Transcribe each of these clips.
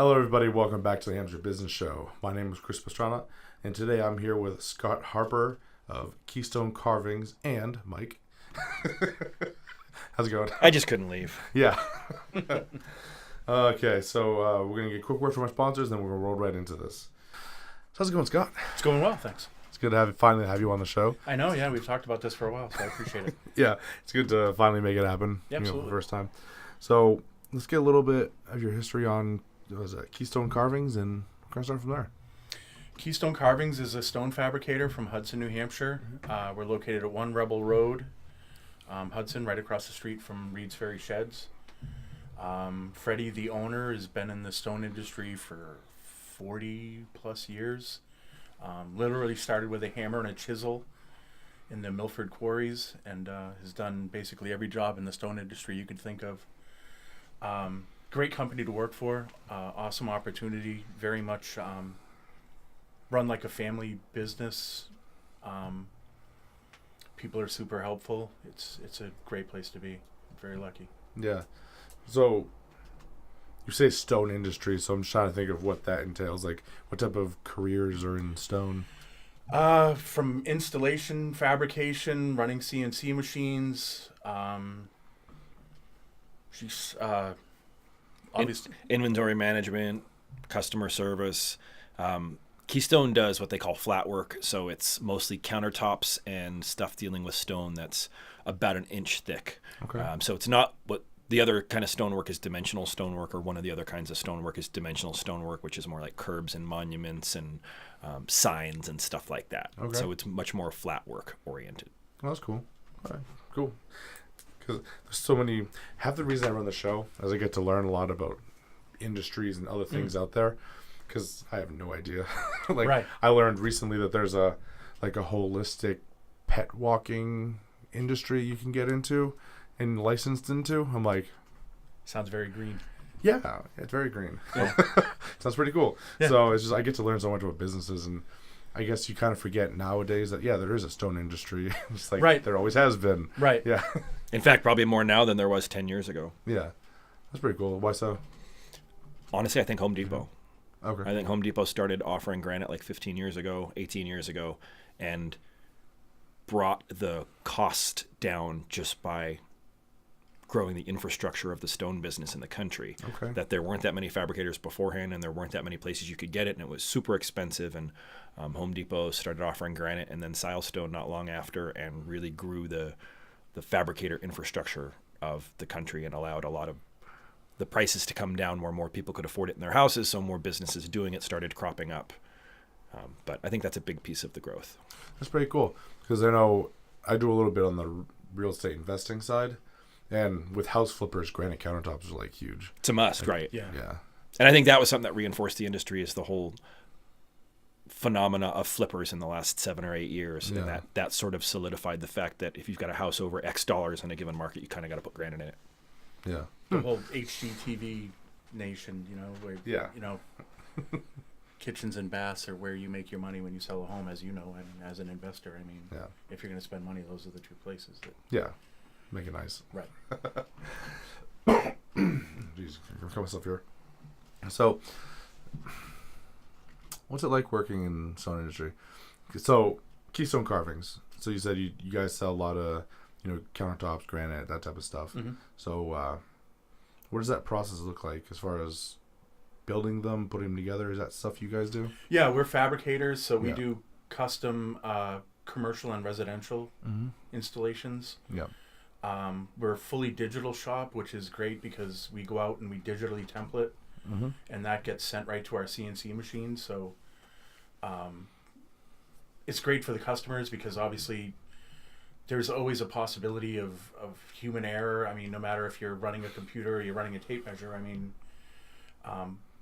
Hello, everybody. Welcome back to the Hampshire Business Show. My name is Chris Pastrana, and today I'm here with Scott Harper of Keystone Carvings and Mike. How's it going? I just couldn't leave. Yeah. Okay, so we're going to get a quick word from our sponsors, and then we're going to roll right into this. So how's it going, Scott? It's going well, thanks. It's good to finally have you on the show. I know, yeah. We've talked about this for a while, so I appreciate it. Yeah, it's good to finally make it happen. Yeah, absolutely. For the first time. So let's get a little bit of your history on Keystone Carvings, and we're going to start from there. Keystone Carvings is a stone fabricator from Hudson, New Hampshire. We're located at 1 Rebel Road, Hudson, right across the street from Reed's Ferry Sheds. Freddie, the owner, has been in the stone industry for 40 plus years. Literally started with a hammer and a chisel in the Milford quarries, and has done basically every job in the stone industry you could think of. Great company to work for, awesome opportunity, very much run like a family business. People are super helpful. It's a great place to be. Very lucky. Yeah. So you say stone industry, so I'm just trying to think of what that entails. Like, what type of careers are in stone? From installation, fabrication, running CNC machines. She's obviously inventory management, customer service. Keystone does what they call flat work, so it's mostly countertops and stuff dealing with stone that's about an inch thick. Okay. So it's not what the other kind of stonework is dimensional stonework, or one of the other kinds of stonework is dimensional stonework, which is more like curbs and monuments and signs and stuff like that. Okay. So it's much more flat work oriented. Oh, that's cool. All right, cool. Because there's so many. Half the reason I run the show is I get to learn a lot about industries and other things out there. Because I have no idea. Right. I learned recently that there's a holistic pet walking industry you can get into and licensed into. I'm like, sounds very green. yeah, it's very green. Yeah. Sounds pretty cool. Yeah. So it's just I get to learn so much about businesses, and I guess you kind of forget nowadays that there is a stone industry. Just like Right. there always has been. Right. Yeah. In fact, probably more now than there was 10 years ago. Yeah. That's pretty cool. Why so? Honestly, I think Home Depot. Okay. I think Home Depot started offering granite like 15 years ago, 18 years ago, and brought the cost down just by growing the infrastructure of the stone business in the country. Okay. That there weren't that many fabricators beforehand, and there weren't that many places you could get it, and it was super expensive. And Home Depot started offering granite, and then silestone not long after, and really grew the fabricator infrastructure of the country and allowed a lot of the prices to come down where more people could afford it in their houses, so more businesses doing it started cropping up. But I think that's a big piece of the growth. That's pretty cool, because I know I do a little bit on the real estate investing side, and with house flippers, granite countertops are like huge. It's a must, right? Yeah. Yeah. And I think that was something that reinforced the industry, is the whole phenomena of flippers in the last 7 or 8 years. Yeah. And that sort of solidified the fact that if you've got a house over X dollars in a given market, you kind of got to put granite in it. Yeah. The whole HGTV nation, where, Yeah. kitchens and baths are where you make your money when you sell a home, as you know, and as an investor. I mean, Yeah. if you're going to spend money, those are the two places. Yeah. Make it nice. Right. Jeez, I cut myself here. So, what's it like working in the stone industry? So, Keystone Carvings. So you said you guys sell a lot of, countertops, granite, that type of stuff. Mm-hmm. So, what does that process look like as far as building them, putting them together? Is that stuff you guys do? Yeah, we're fabricators, so we Yeah. do custom commercial and residential installations. Yeah. We're a fully digital shop, which is great because we go out and we digitally template, and that gets sent right to our CNC machine. So it's great for the customers because obviously there's always a possibility of human error. I mean, no matter if you're running a computer or you're running a tape measure,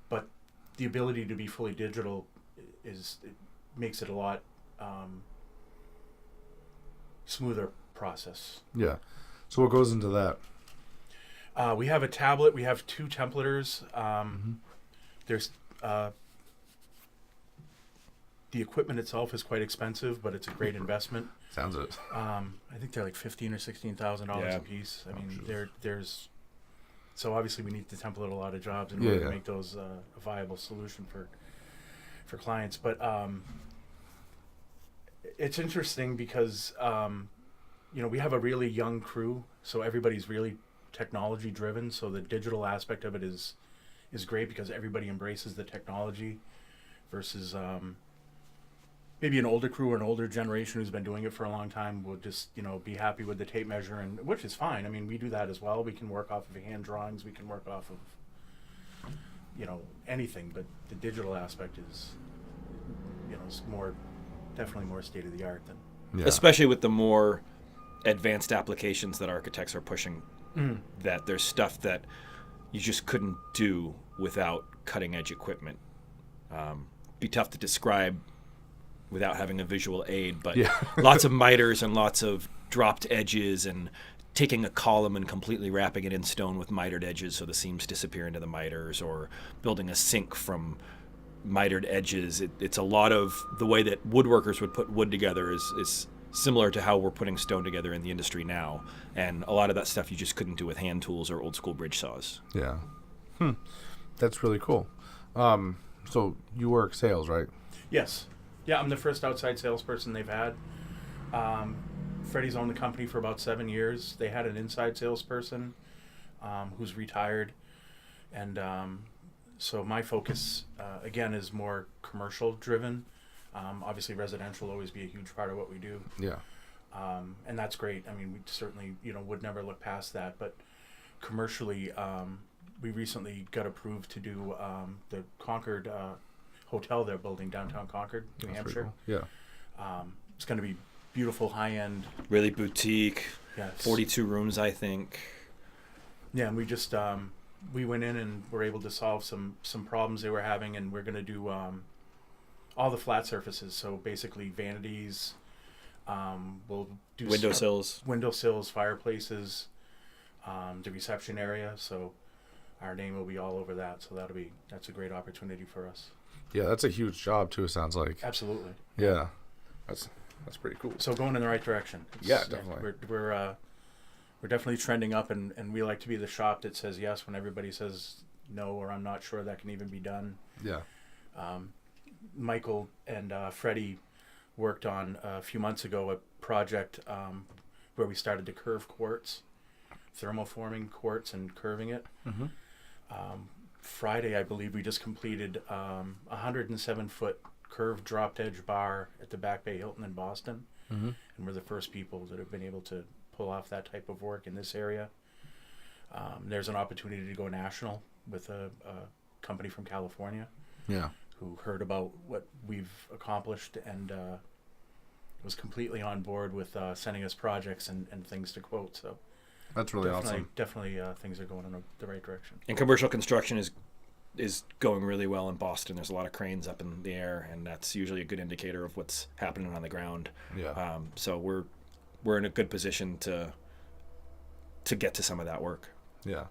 but the ability to be fully digital it makes it a lot smoother process. Yeah. So what goes into that? We have a tablet. We have 2 templators. There's the equipment itself is quite expensive, but it's a great investment. Sounds it. I think they're like $15,000 or $16,000 Yeah. a piece. I mean, sure. there's So obviously we need to template a lot of jobs in order to make those a viable solution for clients. But it's interesting because we have a really young crew, so everybody's really technology driven. So the digital aspect of it is great because everybody embraces the technology versus maybe an older crew or an older generation who's been doing it for a long time will just be happy with the tape measure, and which is fine. I mean, we do that as well. We can work off of hand drawings. We can work off of anything, but the digital aspect is is definitely more state of the art than especially with the more advanced applications that architects are pushing. That there's stuff that you just couldn't do without cutting edge equipment. Be tough to describe without having a visual aid, but lots of miters and lots of dropped edges, and taking a column and completely wrapping it in stone with mitered edges so the seams disappear into the miters, or building a sink from mitered edges. It's a lot of the way that woodworkers would put wood together is similar to how we're putting stone together in the industry now, and a lot of that stuff you just couldn't do with hand tools or old school bridge saws. Yeah. That's really cool. So you work sales, right? Yes. Yeah, I'm the first outside salesperson they've had. Freddie's owned the company for about 7 years. They had an inside salesperson who's retired. And so my focus, again, is more commercial driven. Obviously, residential will always be a huge part of what we do. Yeah. And that's great. I mean, we certainly, would never look past that. But commercially, we recently got approved to do the Concord Hotel they're building downtown Concord, New Hampshire. Cool. Yeah. It's going to be beautiful, high-end. Really boutique. Yes. 42 rooms, I think. Yeah, and we just we went in and were able to solve some problems they were having, and we're going to do all the flat surfaces. So basically vanities. We'll do windowsills, fireplaces, the reception area. So our name will be all over that. So that's a great opportunity for us. Yeah, that's a huge job too, it sounds like. Absolutely. Yeah. That's pretty cool. So going in the right direction. Definitely. We're definitely trending up, and we like to be the shop that says yes when everybody says no, or I'm not sure that can even be done. Yeah. Michael and Freddie worked on a few months ago a project where we started to curve quartz, thermoforming quartz and curving it. Mm-hmm. Friday, I believe, we just completed a 107-foot curved dropped edge bar at the Back Bay Hilton in Boston. Mm-hmm. And we're the first people that have been able to pull off that type of work in this area. There's an opportunity to go national with a company from California. Yeah. Who heard about what we've accomplished and was completely on board with sending us projects and things to quote. So that's really awesome. Definitely things are going in the right direction. And commercial construction is going really well in Boston. There's a lot of cranes up in the air, and that's usually a good indicator of what's happening on the ground. Yeah. So we're in a good position to get to some of that work. Yeah.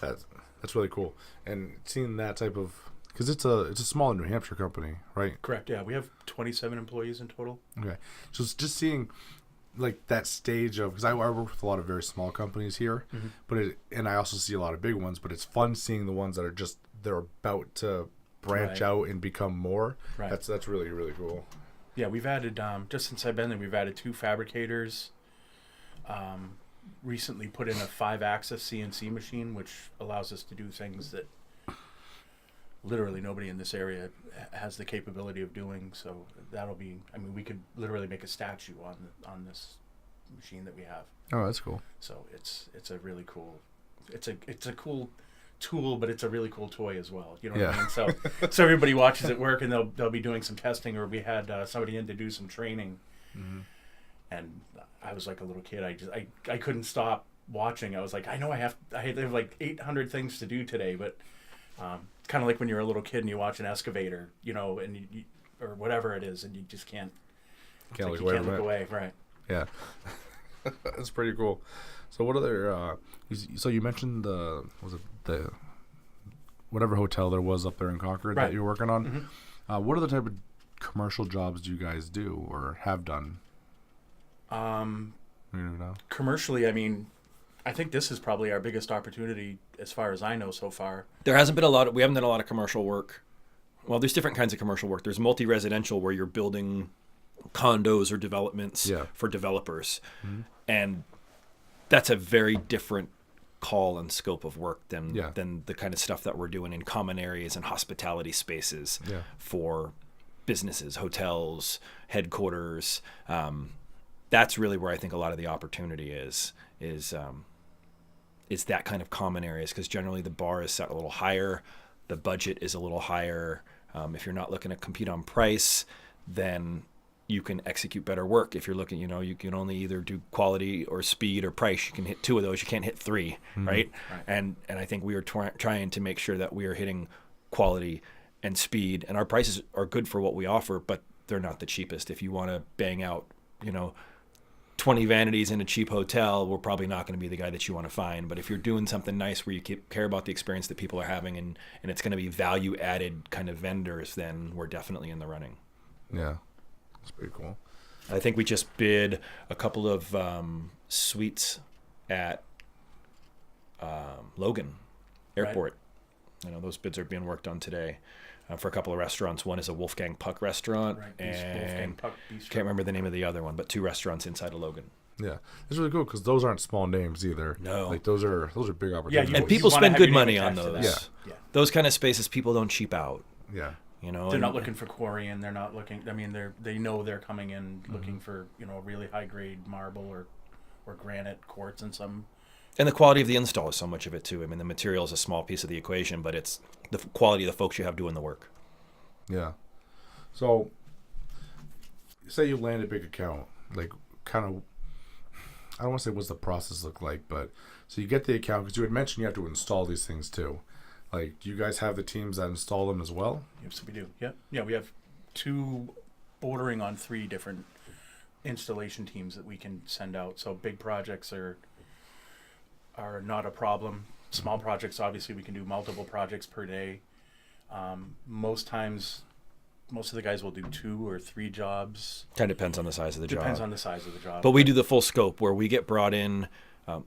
That's really cool. And seeing that type of, because it's a small New Hampshire company, right? Correct. Yeah, we have 27 employees in total. Okay, so it's just seeing like that stage of, because I work with a lot of very small companies here, mm-hmm. but and I also see a lot of big ones. But it's fun seeing the ones that are they're about to branch out and become more. Right. That's really, really cool. Yeah, we've added just since I've been there, we've added 2 fabricators. Recently put in a 5-axis CNC machine, which allows us to do things that literally nobody in this area has the capability of doing. So that'll be, I mean, we could literally make a statue on this machine that we have. Oh, that's cool. So it's a really cool, it's a cool tool, but it's a really cool toy as well. You know what I mean? So everybody watches it work, and they'll be doing some testing, or we had somebody in to do some training, mm-hmm. and I was like a little kid. I couldn't stop watching. I was like, I know I have like 800 things to do today, but kind of like when you're a little kid and you watch an excavator, you know, and you or whatever it is, and you just can't look away. Right. Yeah. That's pretty cool. So what other so you mentioned the whatever hotel there was up there in Concord that you're working on. Mm-hmm. What are the type of commercial jobs do you guys do or have done? Commercially, I mean, I think this is probably our biggest opportunity as far as I know so far. There hasn't been we haven't done a lot of commercial work. Well, there's different kinds of commercial work. There's multi-residential where you're building condos or developments for developers. Mm-hmm. And that's a very different call and scope of work than the kind of stuff that we're doing in common areas and hospitality spaces for businesses, hotels, headquarters. That's really where I think a lot of the opportunity is that kind of common areas, because generally the bar is set a little higher, the budget is a little higher. If you're not looking to compete on price, then you can execute better work. If you're looking, you can only either do quality or speed or price. You can hit 2 of those. You can't hit 3, right? And I think we are trying to make sure that we are hitting quality and speed, and our prices are good for what we offer, but they're not the cheapest. If you want to bang out, 20 vanities in a cheap hotel, we're probably not going to be the guy that you want to find. But if you're doing something nice where you care about the experience that people are having, and it's going to be value added kind of vendors, then we're definitely in the running. Yeah. That's pretty cool. I think we just bid a couple of suites at Logan Airport. Right. Those bids are being worked on today for a couple of restaurants. One is a Wolfgang Puck restaurant, and Puck can't remember the name of the other one, but 2 restaurants inside of Logan. Yeah, it's really cool because those aren't small names either. No, like those are big opportunities. And people spend good money on those. Yeah, those kind of spaces people don't cheap out. Yeah. They're not looking for quarrying. They're not looking. I mean, they know they're coming in looking for really high grade marble or granite quartz and some. And the quality of the install is so much of it too. I mean, the material is a small piece of the equation, but it's the quality of the folks you have doing the work. Yeah. So, say you land a big account, like kind of. I don't want to say what's the process look like, but so you get the account because you had mentioned you have to install these things too. Like, do you guys have the teams that install them as well? Yes, we do. Yeah. We have 2 bordering on 3 different installation teams that we can send out. So big projects are not a problem. Small projects, obviously, we can do multiple projects per day. Most times, most of the guys will do 2 or 3 jobs. Kind of depends on the size of the job. Depends on the size of the job. But we do the full scope where we get brought in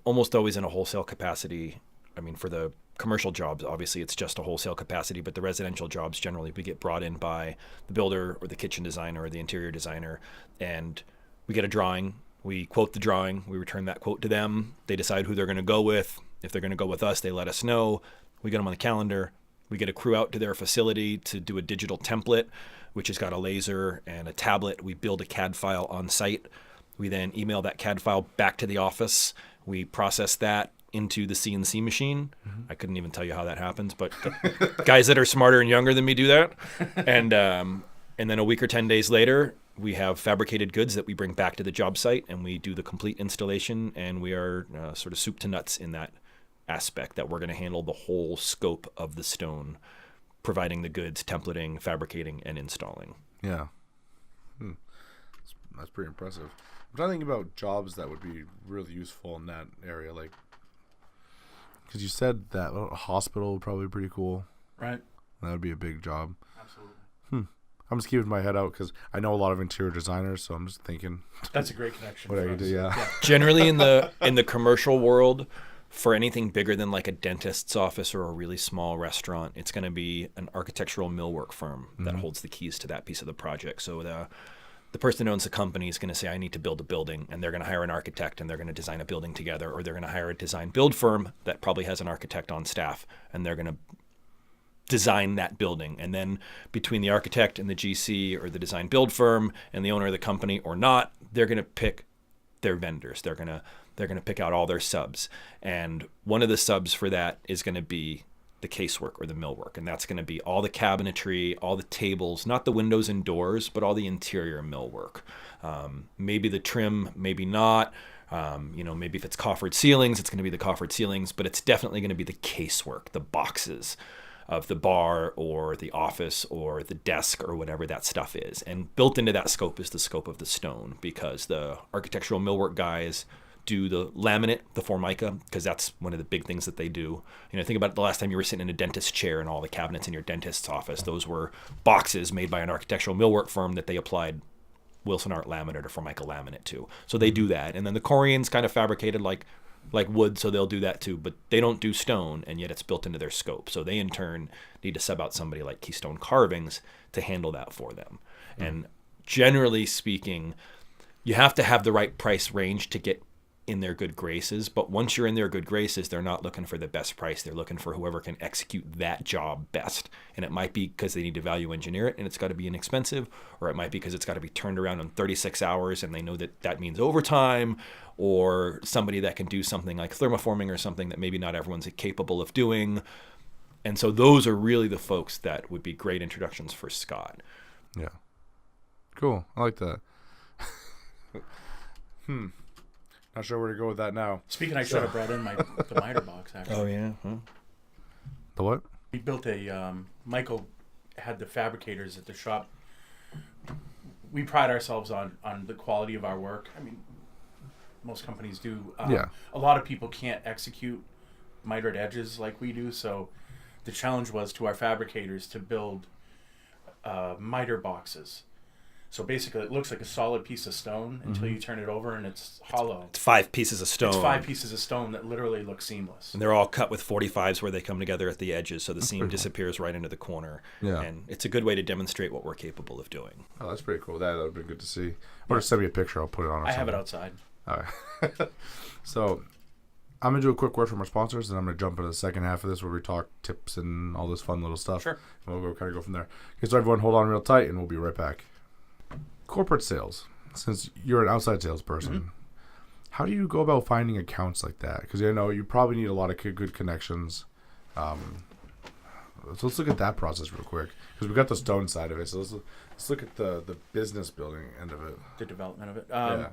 almost always in a wholesale capacity. I mean, for the commercial jobs, obviously, it's just a wholesale capacity, but the residential jobs, generally, we get brought in by the builder or the kitchen designer or the interior designer, and we get a drawing. We quote the drawing. We return that quote to them. They decide who they're going to go with. If they're going to go with us, they let us know. We get them on the calendar. We get a crew out to their facility to do a digital template, which has got a laser and a tablet. We build a CAD file on site. We then email that CAD file back to the office. We process that into the CNC machine. Mm-hmm. I couldn't even tell you how that happens, but guys that are smarter and younger than me do that. And then a week or 10 days later, we have fabricated goods that we bring back to the job site, and we do the complete installation, and we are sort of soup to nuts in that aspect, that we're going to handle the whole scope of the stone, providing the goods, templating, fabricating, and installing. Yeah. That's pretty impressive. I'm trying to think about jobs that would be really useful in that area, like, because you said that a hospital would probably be pretty cool. Right. That would be a big job. Absolutely. I'm just keeping my head out because I know a lot of interior designers, so I'm just thinking. That's a great connection. What I could do, yeah. Generally, in the commercial world, for anything bigger than like a dentist's office or a really small restaurant, it's going to be an architectural millwork firm that holds the keys to that piece of the project. So the person who owns the company is going to say, I need to build a building, and they're going to hire an architect, and they're going to design a building together, or they're going to hire a design build firm that probably has an architect on staff, and they're going to design that building. And then between the architect and the GC or the design build firm and the owner of the company or not, they're going to pick their vendors. They're going to pick out all their subs. And one of the subs for that is going to be the casework or the millwork. And that's going to be all the cabinetry, all the tables, not the windows and doors, but all the interior millwork. Maybe the trim, maybe not. Maybe if it's coffered ceilings, it's going to be the coffered ceilings, but it's definitely going to be the casework, the boxes of the bar or the office or the desk or whatever that stuff is. And built into that scope is the scope of the stone, because the architectural millwork guys do the laminate, the Formica, because that's one of the big things that they do. Think about it, the last time you were sitting in a dentist's chair and all the cabinets in your dentist's office, those were boxes made by an architectural millwork firm that they applied Wilson Art laminate or Formica laminate to. So they do that. And then the Corian's kind of fabricated like like wood, so they'll do that too. But they don't do stone, and yet it's built into their scope. So they in turn need to sub out somebody like Keystone Carvings to handle that for them. And generally speaking, you have to have the right price range to get in their good graces. But once you're in their good graces, they're not looking for the best price. They're looking for whoever can execute that job best. And it might be because they need to value engineer it and it's got to be inexpensive, or it might be because it's got to be turned around in 36 hours and they know that that means overtime, or somebody that can do something like thermoforming or something that maybe not everyone's capable of doing. And so those are really the folks that would be great introductions for Scott. Yeah. Cool. I like that. Not sure where to go with that now. Speaking, I should have brought in the miter box, actually. Oh, yeah? Huh? The what? We built Michael had the fabricators at the shop. We pride ourselves on the quality of our work. I mean, most companies do. Yeah. A lot of people can't execute mitered edges like we do, so the challenge was to our fabricators to build miter boxes. So basically, it looks like a solid piece of stone until you turn it over and it's hollow. It's 5 pieces of stone. It's 5 pieces of stone that literally look seamless. And they're all cut with 45s where they come together at the edges, so the seam disappears right into the corner. Yeah. And it's a good way to demonstrate what we're capable of doing. Oh, that's pretty cool. That would be good to see. Or just send me a picture. I'll put it on. I have it outside. All right. So I'm going to do a quick word from our sponsors, and I'm going to jump into the second half of this where we talk tips and all this fun little stuff. Sure. And we'll kind of go from there. Okay, so everyone hold on real tight, and we'll be right back. Corporate sales. Since you're an outside salesperson, how do you go about finding accounts like that? Because you know you probably need a lot of good connections. So let's look at that process real quick, because we got the stone side of it. So let's look at the business building end of it. The development of it. Yeah.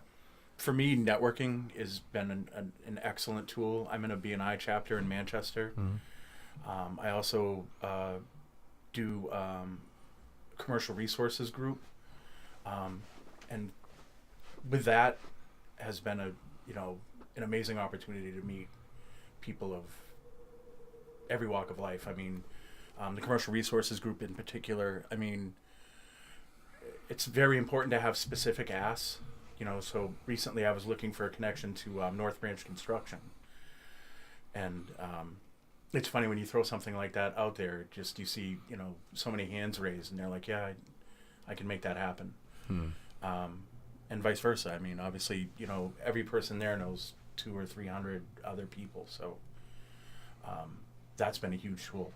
For me, networking has been an excellent tool. I'm in a B&I chapter in Manchester. I also do commercial resources group. And with that has been an amazing opportunity to meet people of every walk of life. I mean, the commercial resources group in particular, I mean, it's very important to have specific asks. So recently I was looking for a connection to North Branch Construction. And it's funny when you throw something like that out there, just you see, so many hands raised and they're like, yeah, I can make that happen. And vice versa. I mean, obviously, every person there knows 200 or 300 other people. So that's been a huge tool.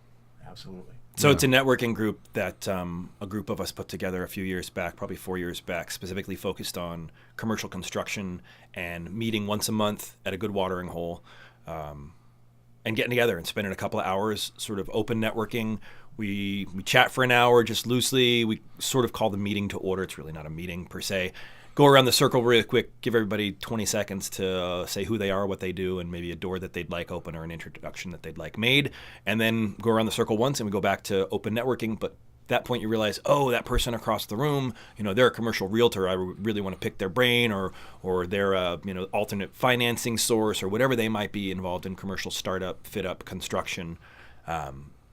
Absolutely. So it's a networking group that a group of us put together a few years back, probably 4 years back, specifically focused on commercial construction and meeting once a month at a good watering hole and getting together and spending a couple of hours sort of open networking. We chat for an hour just loosely. We sort of call the meeting to order. It's really not a meeting per se. Go around the circle really quick, give everybody 20 seconds to say who they are, what they do, and maybe a door that they'd like open or an introduction that they'd like made. And then go around the circle once and we go back to open networking. But at that point you realize, oh, that person across the room, they're a commercial realtor. I really want to pick their brain, or they're a alternate financing source, or whatever they might be involved in commercial startup, fit up, construction.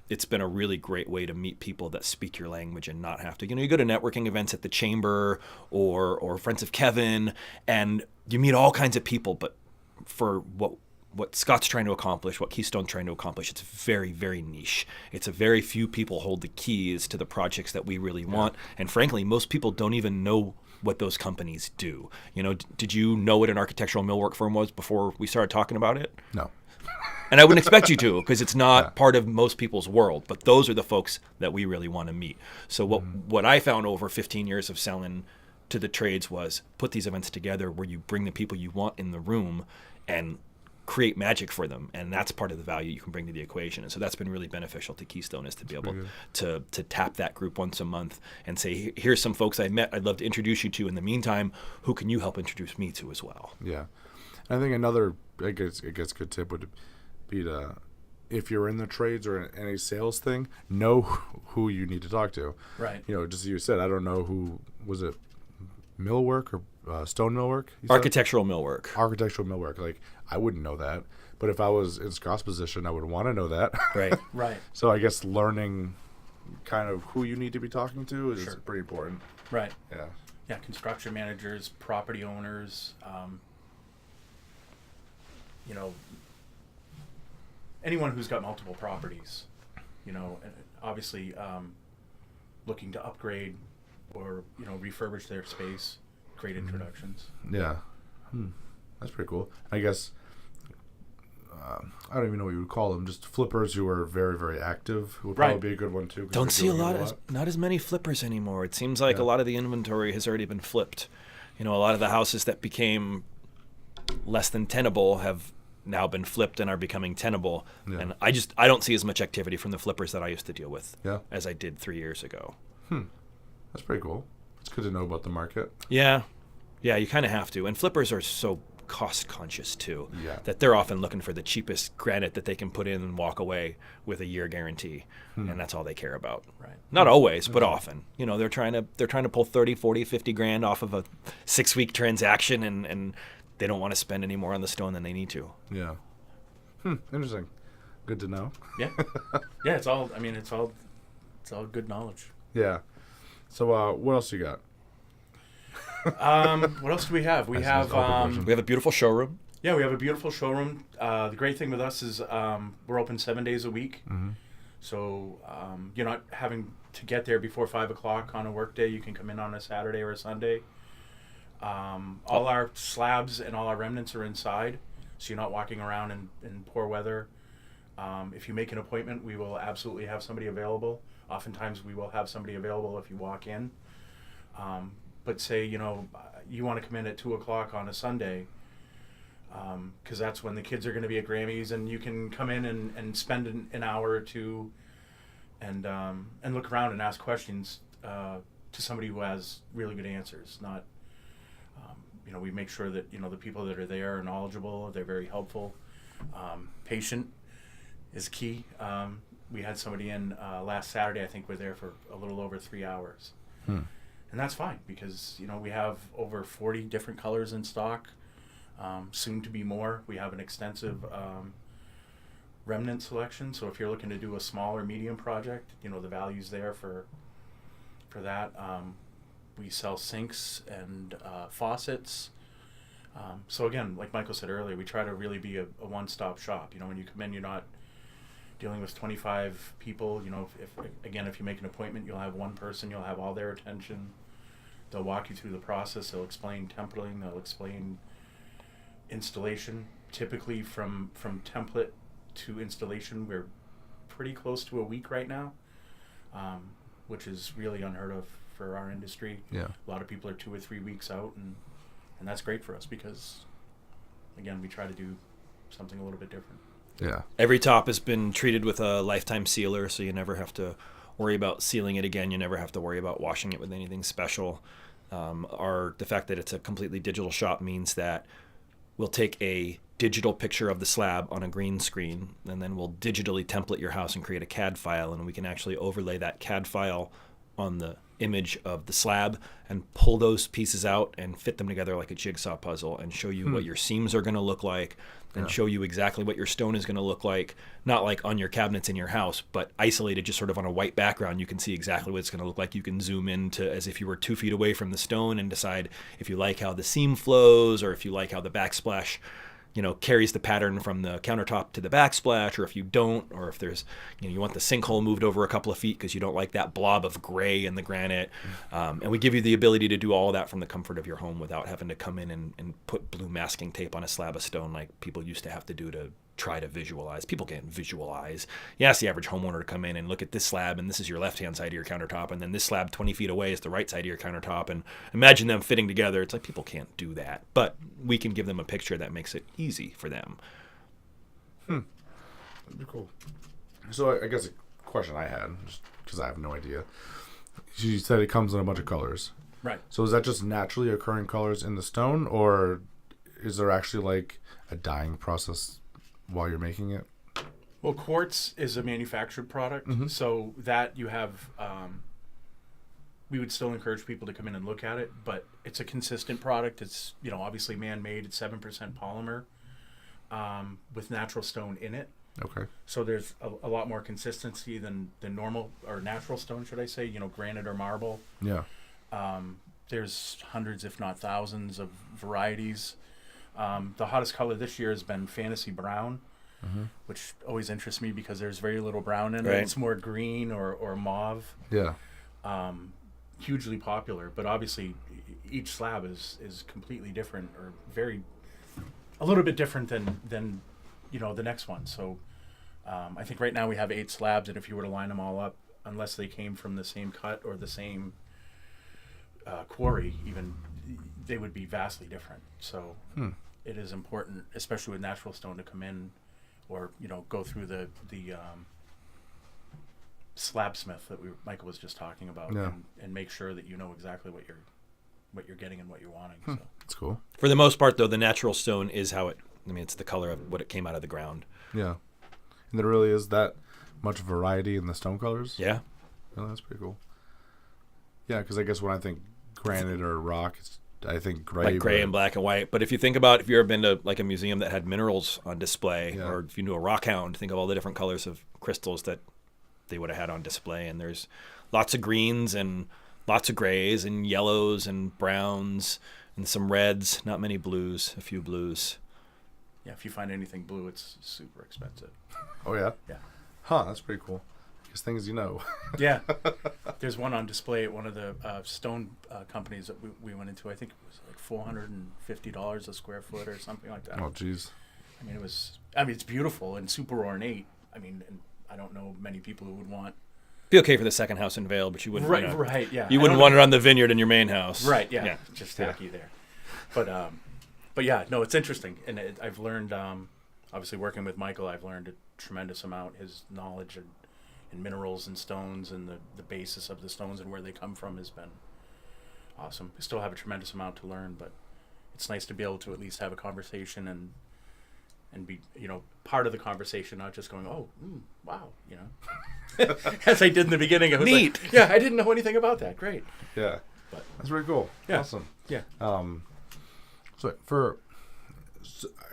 It's been a really great way to meet people that speak your language and not have to. You go to networking events at the Chamber or Friends of Kevin, and you meet all kinds of people. But for what Scott's trying to accomplish, what Keystone's trying to accomplish, it's very, very niche. It's a very few people hold the keys to the projects that we really want. And frankly, most people don't even know what those companies do. Did you know what an architectural millwork firm was before we started talking about it? No. And I wouldn't expect you to, because it's not part of most people's world. But those are the folks that we really want to meet. So what I found over 15 years of selling to the trades was put these events together where you bring the people you want in the room and create magic for them. And that's part of the value you can bring to the equation. And so that's been really beneficial to Keystone, is to be able to tap that group once a month and say, here's some folks I met I'd love to introduce you to. In the meantime, who can you help introduce me to as well? Yeah. I think another, I guess good tip would be to, if you're in the trades or in any sales thing, know who you need to talk to. Right. Just as you said, I don't know who, was it millwork or stone millwork? Architectural millwork. Architectural millwork. Like, I wouldn't know that. But if I was in Scott's position, I would want to know that. Right. Right. So I guess learning kind of who you need to be talking to is Sure. pretty important. Right. Yeah. Yeah, construction managers, property owners, you know, anyone who's got multiple properties, you know, and obviously looking to upgrade or, you know, refurbish their space, great introductions. Yeah. That's pretty cool. I guess, I don't even know what you would call them, just flippers who are very, very active would probably be a good one too. 'Cause Don't see a doing it lot, not as many flippers anymore. It seems like a lot of the inventory has already been flipped. You know, a lot of the houses that became less than tenable have now been flipped and are becoming tenable. Yeah. And I don't see as much activity from the flippers that I used to deal with as I did 3 years ago. That's pretty cool. It's good to know about the market. Yeah, you kind of have to. And flippers are so cost conscious too, that they're often looking for the cheapest granite that they can put in and walk away with a year guarantee, and that's all they care about. Right. Not always, but often. You know, they're trying to pull 30, 40, 50 grand off of a 6-week transaction, and they don't want to spend any more on the stone than they need to. Yeah. Interesting. Good to know. Yeah. Yeah, it's all good knowledge. Yeah. So what else you got? What else do we have? We have a beautiful showroom. Yeah, we have a beautiful showroom. The great thing with us is we're open 7 days a week. So you're not having to get there before 5 o'clock on a work day. You can come in on a Saturday or a Sunday. All our slabs and all our remnants are inside, so you're not walking around in poor weather. If you make an appointment, we will absolutely have somebody available. Oftentimes we will have somebody available if you walk in. But say, you know, you want to come in at 2 o'clock on a Sunday, because that's when the kids are going to be at Grammys, and you can come in and spend an hour or two and look around and ask questions to somebody who has really good answers. Not, you know, we make sure that, you know, the people that are there are knowledgeable, they're very helpful. Patient is key. We had somebody in last Saturday, I think we're there for a little over 3 hours. And that's fine because, you know, we have over 40 different colors in stock, soon to be more. We have an extensive remnant selection. So if you're looking to do a small or medium project, you know, the value's there for that. We sell sinks and faucets. So again, like Michael said earlier, we try to really be a one-stop shop. You know, when you come in, you're not dealing with 25 people. You know, if you make an appointment, you'll have one person, you'll have all their attention. They'll walk you through the process. They'll explain templating. They'll explain installation. Typically from template to installation, we're pretty close to a week right now, which is really unheard of for our industry. Yeah. A lot of people are 2 or 3 weeks out, and that's great for us because, again, we try to do something a little bit different. Yeah. Every top has been treated with a lifetime sealer, so you never have to worry about sealing it again. You never have to worry about washing it with anything special. The fact that it's a completely digital shop means that we'll take a digital picture of the slab on a green screen, and then we'll digitally template your house and create a CAD file, and we can actually overlay that CAD file on the image of the slab and pull those pieces out and fit them together like a jigsaw puzzle and show you what your seams are going to look like and show you exactly what your stone is going to look like, not like on your cabinets in your house, but isolated just sort of on a white background. You can see exactly what it's going to look like. You can zoom in to as if you were 2 feet away from the stone and decide if you like how the seam flows or if you like how the backsplash, you know, carries the pattern from the countertop to the backsplash, or if you don't, or if there's, you know, you want the sinkhole moved over a couple of feet because you don't like that blob of gray in the granite. And we give you the ability to do all of that from the comfort of your home without having to come in and put blue masking tape on a slab of stone like people used to have to do to try to visualize. People can't visualize. You ask the average homeowner to come in and look at this slab, and this is your left-hand side of your countertop, and then this slab 20 feet away is the right side of your countertop, and imagine them fitting together. It's like people can't do that, but we can give them a picture that makes it easy for them. That'd be cool. So I guess a question I had, just because I have no idea. You said it comes in a bunch of colors. Right. So is that just naturally occurring colors in the stone, or is there actually like a dyeing process while you're making it? Well, quartz is a manufactured product, so that you have, we would still encourage people to come in and look at it, but it's a consistent product. It's, you know, obviously man-made. It's 7% polymer with natural stone in it. Okay. So there's a lot more consistency than normal, or natural stone, should I say, you know, granite or marble. Yeah. There's hundreds, if not thousands, of varieties. The hottest color this year has been Fantasy Brown, which always interests me because there's very little brown in it. Right. It's more green or mauve. Yeah. Hugely popular, but obviously each slab is completely different, or a little bit different than the next one. So I think right now we have 8 slabs, and if you were to line them all up, unless they came from the same cut or the same quarry, even, they would be vastly different. So it is important, especially with natural stone, to come in or go through the slabsmith that Michael was just talking about, and make sure that you know exactly what you're getting and what you're wanting. So That's cool. For the most part, though, the natural stone is it's the color of what it came out of the ground. Yeah. And there really is that much variety in the stone colors? Yeah. Oh, that's pretty cool. Yeah, because I guess when I think granite or rock, I think gray. Like gray and black and white. But if you think about, if you've ever been to like a museum that had minerals on display, or if you knew a rock hound, think of all the different colors of crystals that they would have had on display. And there's lots of greens and lots of grays and yellows and browns and some reds, not many blues, a few blues. yeah, if you find anything blue, it's super expensive. Oh, yeah? Yeah. Huh, that's pretty cool. Because things you know. Yeah. There's one on display at one of the stone companies that we went into. I think it was like $450 a square foot or something like that. Oh, jeez. I mean, it's beautiful and super ornate. I mean, and I don't know many people who would want. Be okay for the second house in Vale, but you wouldn't. Right, yeah. You wouldn't want it on the vineyard in your main house. Right, yeah. Just tacky there. But yeah, no, it's interesting, and I've learned. Obviously, working with Michael, I've learned a tremendous amount. His knowledge in minerals and stones and the basis of the stones and where they come from has been awesome. I still have a tremendous amount to learn, but it's nice to be able to at least have a conversation and be, part of the conversation, not just going, oh, wow, as I did in the beginning. I was Neat. Like, yeah, I didn't know anything about that. Great. Yeah. But that's really cool. Yeah. Awesome. Yeah. So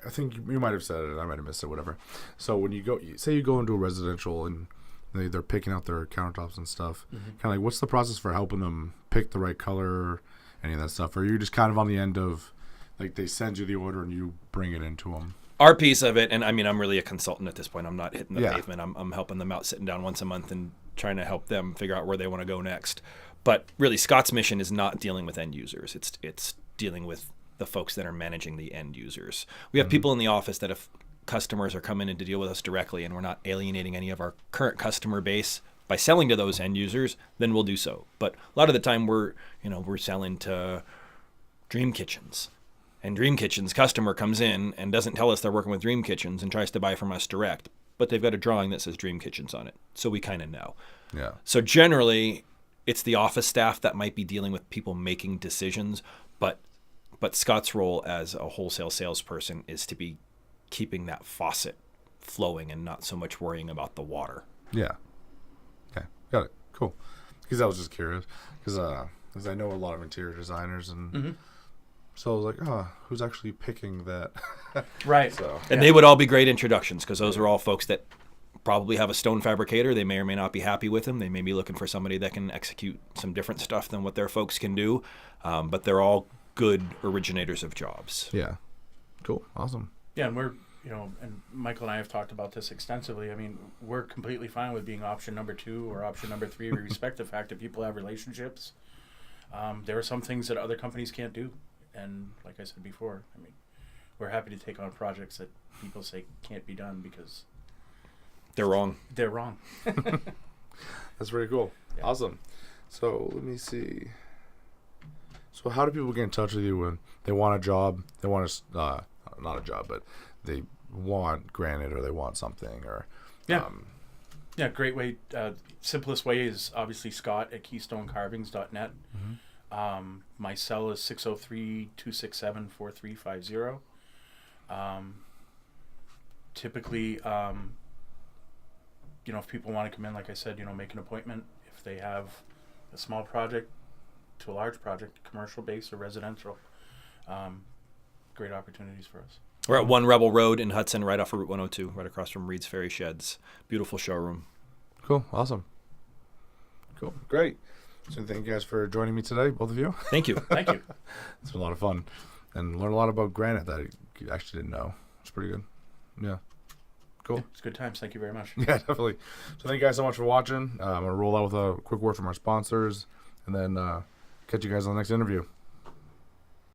I think you might have said it, I might have missed it, whatever. So when you go into a residential and they're picking out their countertops and stuff, kind of like, what's the process for helping them pick the right color, any of that stuff? Or are you just kind of on the end of, like, they send you the order and you bring it into them? Our piece of it, and I mean, I'm really a consultant at this point. I'm not hitting the Yeah. pavement. I'm helping them out, sitting down once a month and trying to help them figure out where they want to go next. But really, Scott's mission is not dealing with end users. It's dealing with the folks that are managing the end users. We have people in the office that if customers are coming in to deal with us directly and we're not alienating any of our current customer base by selling to those end users, then we'll do so. But a lot of the time we're selling to Dream Kitchens. And Dream Kitchen's customer comes in and doesn't tell us they're working with Dream Kitchens and tries to buy from us direct, but they've got a drawing that says Dream Kitchens on it. So we kind of know. Yeah. So generally, it's the office staff that might be dealing with people making decisions, but Scott's role as a wholesale salesperson is to be keeping that faucet flowing and not so much worrying about the water. Yeah. Okay. Got it. Cool. Because I was just curious. Because I know a lot of interior designers, and so I was like, who's actually picking that? Right. So. And they would all be great introductions because those are all folks that probably have a stone fabricator. They may or may not be happy with them. They may be looking for somebody that can execute some different stuff than what their folks can do. But they're all good originators of jobs. Yeah. Cool. Awesome. Yeah, and we're, and Michael and I have talked about this extensively. I mean, we're completely fine with being option number 2 or option number 3. We respect the fact that people have relationships. There are some things that other companies can't do. And like I said before, I mean, we're happy to take on projects that people say can't be done because they're wrong. They're wrong. That's pretty cool. Yeah. Awesome. So let me see. So how do people get in touch with you when they want a job? They want not a job, but they want granite or they want something or. Yeah. Yeah. Great way. Simplest way is obviously Scott at keystonecarvings.net. My cell is 603-267-4350. Typically, if people want to come in, like I said, make an appointment. If they have a small project to a large project, commercial base or residential, great opportunities for us. We're at 1 Rebel Road in Hudson, right off of Route 102, right across from Reed's Ferry Sheds. Beautiful showroom. Cool. Awesome. Cool. Great. So thank you guys for joining me today, both of you. Thank you. Thank you. It's been a lot of fun and learn a lot about granite that actually didn't know. It's pretty good. Yeah. Cool. It's good times. Thank you very much. Yeah, definitely. So thank you guys so much for watching. I'm going to roll out with a quick word from our sponsors and then catch you guys on the next interview.